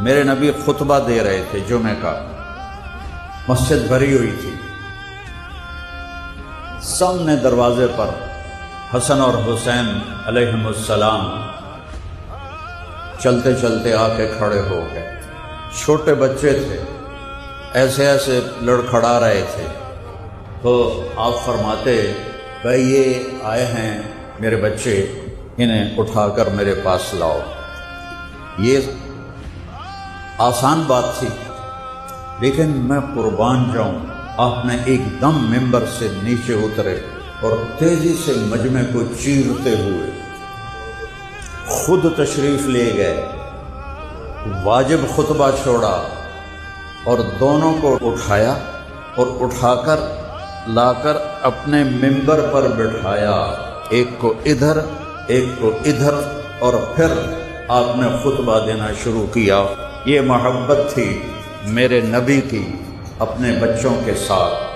میرے نبی خطبہ دے رہے تھے جمعے کا، مسجد بھری ہوئی تھی، سامنے دروازے پر حسن اور حسین علیہم السلام چلتے چلتے آ کے کھڑے ہو گئے۔ چھوٹے بچے تھے، ایسے ایسے لڑکھڑا رہے تھے، تو آپ فرماتے بھائی یہ آئے ہیں میرے بچے، انہیں اٹھا کر میرے پاس لاؤ۔ یہ آسان بات تھی، لیکن میں قربان جاؤں، آپ نے ایک دم ممبر سے نیچے اترے اور تیزی سے مجمع کو چیرتے ہوئے خود تشریف لے گئے، واجب خطبہ چھوڑا اور دونوں کو اٹھایا اور اٹھا کر لا کر اپنے ممبر پر بٹھایا، ایک کو ادھر ایک کو ادھر، اور پھر آپ نے خطبہ دینا شروع کیا۔ یہ محبت تھی میرے نبی کی اپنے بچوں کے ساتھ۔